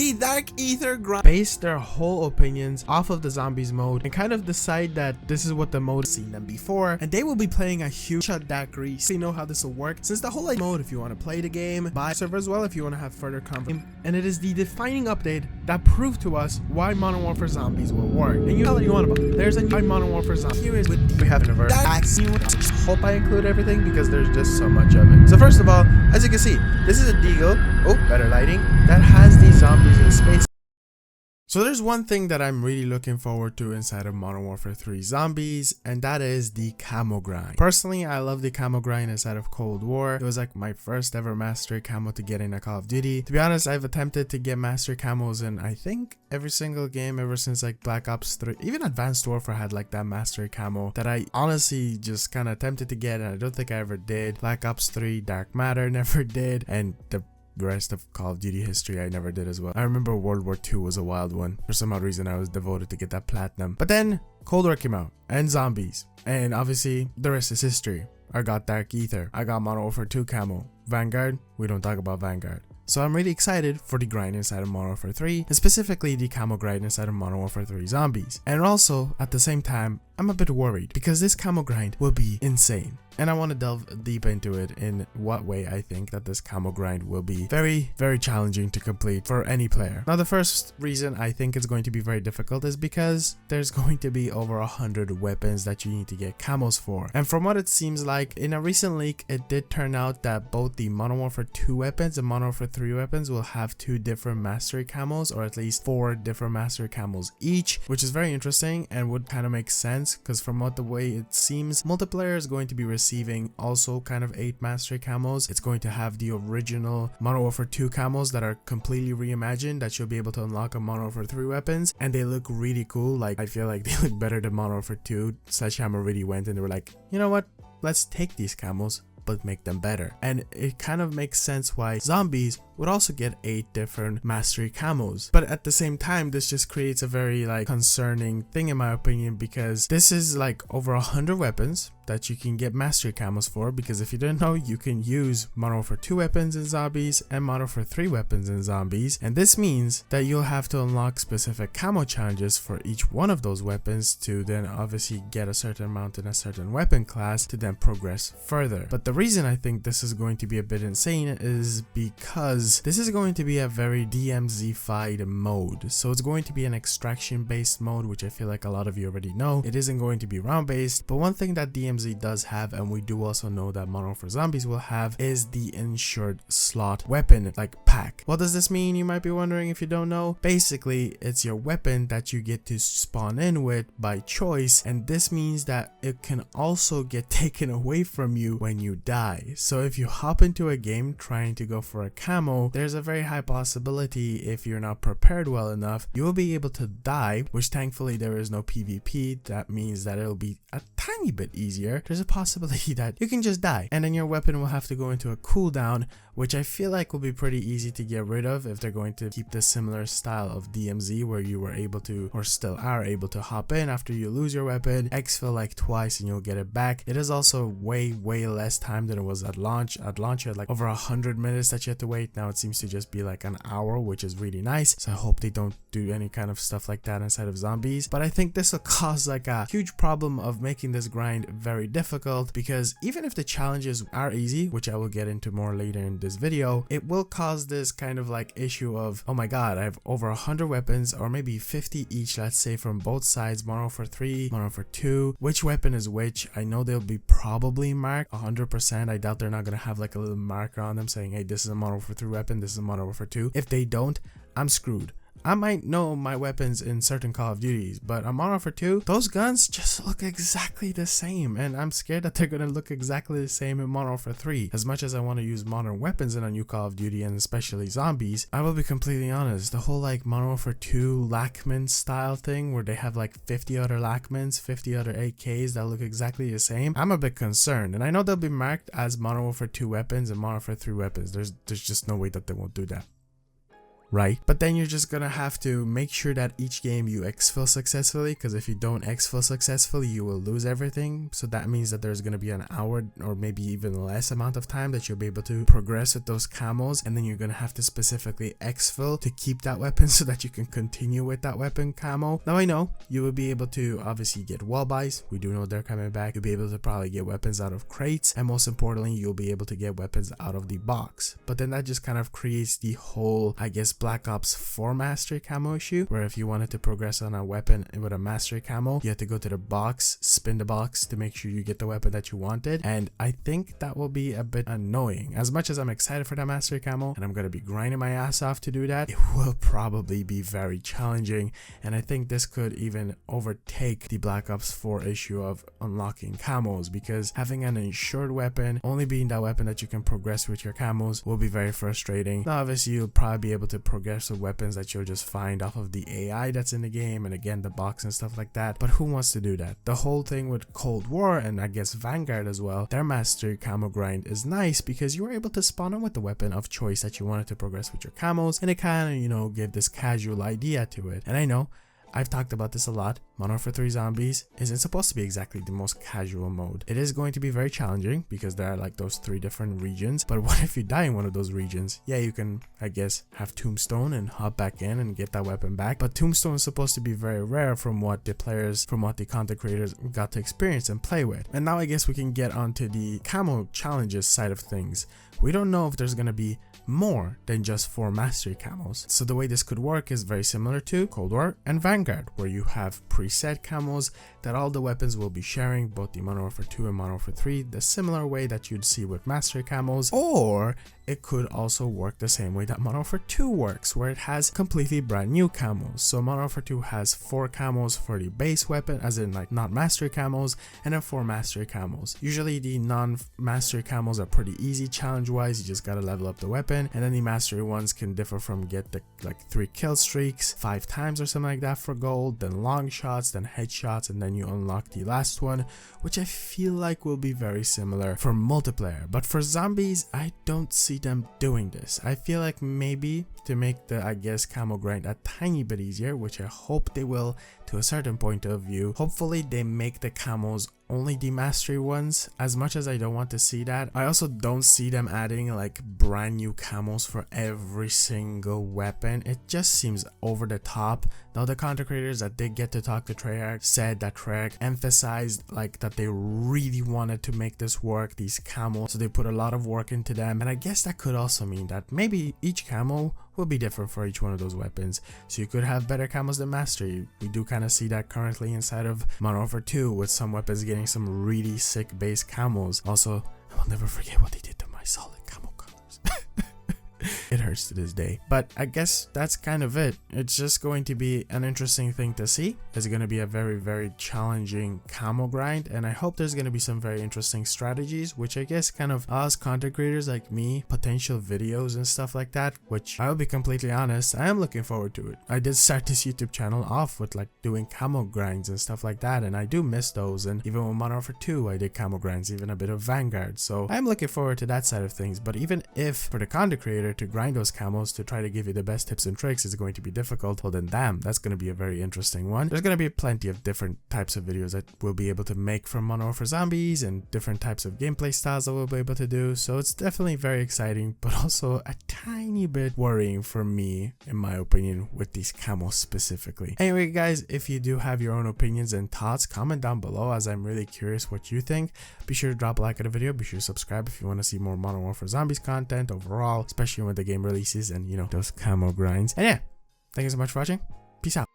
the Dark Ether grind, base their whole opinions off of the zombies mode and kind of decide that this is what the mode has seen them before, and they will be playing a huge that grease. So you know how this will work, since the whole mode, if you want to play the game, buy server as well if you want to have further conversation. And it is the defining update that proved to us why Modern Warfare Zombies will work. And you know what you want about it. There's a new Modern Warfare Zombies. Here is what we have in reverse. I hope I include everything because there's just so much of it. So first of all, as you can see, this is a deagle, oh, better lighting, that has these zombies in space. So there's one thing that I'm really looking forward to inside of Modern Warfare 3 Zombies, and that is the camo grind. Personally, I love the camo grind inside of Cold War. It was like my first ever mastery camo to get in a Call of Duty. To be honest, I've attempted to get mastery camos in I think every single game ever since like Black Ops 3. Even Advanced Warfare had like that mastery camo that I honestly just kind of attempted to get, and I don't think I ever did. Black Ops 3 Dark Matter never did, and the rest of Call of Duty history I never did as well. I remember World War II was a wild one. For some odd reason I was devoted to get that platinum. But then Cold War came out and Zombies, and obviously the rest is history. I got Dark Ether, I got Modern Warfare 2 camo. Vanguard, we don't talk about Vanguard. So I'm really excited for the grind inside of Modern Warfare 3, and specifically the camo grind inside of Modern Warfare 3 Zombies. And also, at the same time, I'm a bit worried because this camo grind will be insane. And I want to delve deep into it in what way I think that this camo grind will be very, very challenging to complete for any player. Now, the first reason I think it's going to be very difficult is because there's going to be over 100 weapons that you need to get camos for. And from what it seems like, in a recent leak, it did turn out that both the Modern Warfare 2 weapons and Modern Warfare 3 weapons will have 2 different mastery camos, or at least 4 different mastery camos each, which is very interesting and would kind of make sense because from what the way it seems, multiplayer is going to be receiving also kind of 8 mastery camos. It's going to have the original Modern Warfare 2 camos that are completely reimagined that you'll be able to unlock on Modern Warfare 3 weapons, and they look really cool. Like, I feel like they look better than Modern Warfare 2. Sledgehammer really went and they were like, you know what, let's take these camos but make them better. And it kind of makes sense why Zombies would also get 8 different mastery camos. But at the same time, this just creates a very like concerning thing in my opinion, because this is like over 100 weapons that you can get mastery camos for, because if you didn't know, you can use Modern Warfare 2 weapons in Zombies and Modern Warfare 3 weapons in Zombies, and this means that you'll have to unlock specific camo challenges for each one of those weapons to then obviously get a certain amount in a certain weapon class to then progress further. But the reason I think this is going to be a bit insane is because this is going to be a very DMZ-fied mode. So it's going to be an extraction based mode, which I feel like a lot of you already know. It isn't going to be round based, but one thing that DMZ does have, and we do also know that Modern Warfare Zombies will have, is the insured slot weapon like pack. What does this mean, you might be wondering if you don't know? Basically, it's your weapon that you get to spawn in with by choice, and this means that it can also get taken away from you when you die. So if you hop into a game trying to go for a camo, there's a very high possibility, if you're not prepared well enough, you will be able to die, which thankfully there is no PvP. That means that it'll be a tiny bit easier. There's a possibility that you can just die, and then your weapon will have to go into a cooldown, which I feel like will be pretty easy to get rid of if they're going to keep the similar style of DMZ, where you were able to, or still are able to, hop in after you lose your weapon, exfil like twice and you'll get it back. It is also way less time than it was at launch. At launch you had like over 100 minutes that you had to wait. Now it seems to just be like an hour, which is really nice. So I hope they don't do any kind of stuff like that inside of Zombies. But I think this will cause like a huge problem of making this grind very difficult, because even if the challenges are easy, which I will get into more later in this video, it will cause this kind of like issue of, oh my god, I have over 100 weapons, or maybe 50 each, let's say, from both sides, Modern Warfare 3, Modern Warfare 2. Which weapon is which? I know they'll be probably marked 100%. I doubt they're not gonna have like a little marker on them saying, hey, this is a Modern Warfare 3 weapon, this is a Modern Warfare 2. If they don't, I'm screwed. I might know my weapons in certain Call of Duties, but on Modern Warfare 2, those guns just look exactly the same, and I'm scared that they're gonna look exactly the same in Modern Warfare 3. As much as I want to use modern weapons in a new Call of Duty, and especially Zombies, I will be completely honest, the whole like Modern Warfare 2 Lachman style thing, where they have like 50 other Lachmans, 50 other AKs that look exactly the same, I'm a bit concerned. And I know they'll be marked as Modern Warfare 2 weapons and Modern Warfare 3 weapons. There's just no way that they won't do that. right? But then you're just gonna have to make sure that each game you exfil successfully, because if you don't exfil successfully, you will lose everything. So that means that there's gonna be an hour or maybe even less amount of time that you'll be able to progress with those camos, and then you're gonna have to specifically exfil to keep that weapon so that you can continue with that weapon camo. Now I know you will be able to obviously get wall buys. We do know they're coming back. You'll be able to probably get weapons out of crates, and most importantly, you'll be able to get weapons out of the box. But then that just kind of creates the whole, I guess, Black Ops 4 mastery camo issue, where if you wanted to progress on a weapon with a mastery camo, you have to go to the box, spin the box to make sure you get the weapon that you wanted. And I think that will be a bit annoying. As much as I'm excited for that mastery camo and I'm gonna be grinding my ass off to do that, it will probably be very challenging. And I think this could even overtake the Black Ops 4 issue of unlocking camos, because having an insured weapon only being that weapon that you can progress with your camos will be very frustrating. Now obviously you'll probably be able to progress with weapons that you'll just find off of the AI that's in the game, and again the box and stuff like that, but who wants to do that? The whole thing with Cold War and I guess Vanguard as well, their mastery camo grind is nice because you were able to spawn in with the weapon of choice that you wanted to progress with your camos, and it kind of, you know, give this casual idea to it. And I know I've talked about this a lot. MW3 Zombies isn't supposed to be exactly the most casual mode. It is going to be very challenging because there are like those 3 different regions. But what if you die in one of those regions? Yeah, you can, I guess, have Tombstone and hop back in and get that weapon back. But Tombstone is supposed to be very rare from what the players, from what the content creators got to experience and play with. And now I guess we can get onto the camo challenges side of things. We don't know if there's going to be more than just 4 mastery camos. So the way this could work is very similar to Cold War and Vanguard, where you have preset camos that all the weapons will be sharing, both the Modern Warfare 2 and Modern Warfare 3, the similar way that you'd see with mastery camos. Or it could also work the same way that Modern Warfare 2 works, where it has completely brand new camos. So Modern Warfare 2 has 4 camos for the base weapon, as in like not mastery camos, and then 4 mastery camos. Usually the non-mastery camos are pretty easy challenge wise, you just gotta level up the weapon, and then the mastery ones can differ from get the like 3 kill streaks 5 times or something like that for gold, then long shots, then headshots, and then you unlock the last one, which I feel like will be very similar for multiplayer. But for zombies, I don't see them doing this. I feel like maybe to make the, I guess, camo grind a tiny bit easier, which I hope they will to a certain point of view. Hopefully they make the camos only the mastery ones. As much as I don't want to see that, I also don't see them adding like brand new camos for every single weapon. It just seems over the top. Now the content creators that did get to talk to Treyarch said that Treyarch emphasized like that they really wanted to make this work, these camos, so they put a lot of work into them. And I guess that could also mean that maybe each camo will be different for each one of those weapons, so you could have better camos than mastery. We do kind of see that currently inside of Modern Warfare 2 with some weapons getting some really sick base camos. Also, I will never forget what they did to my solid camo colors. It hurts to this day. But I guess that's kind of it. It's just going to be an interesting thing to see. It's going to be a very, very challenging camo grind, and I hope there's going to be some very interesting strategies, which I guess kind of us content creators like me, potential videos and stuff like that, which I'll be completely honest, I am looking forward to it. I did start this YouTube channel off with like doing camo grinds and stuff like that, and I do miss those. And even with Modern Warfare 2, I did camo grinds, even a bit of Vanguard. So I'm looking forward to that side of things. But even if for the content creator to grind those camos to try to give you the best tips and tricks is going to be difficult, well then damn, that's going to be a very interesting one. There's going to be plenty of different types of videos that we'll be able to make from Modern Warfare Zombies, and different types of gameplay styles that we'll be able to do. So it's definitely very exciting, but also a tiny bit worrying for me, in my opinion, with these camos specifically. Anyway guys, if you do have your own opinions and thoughts, comment down below, as I'm really curious what you think. Be sure to drop a like at the video, be sure to subscribe if you want to see more Modern Warfare Zombies content overall, especially when the game releases and, you know, those camo grinds. And yeah, thank you so much for watching. Peace out.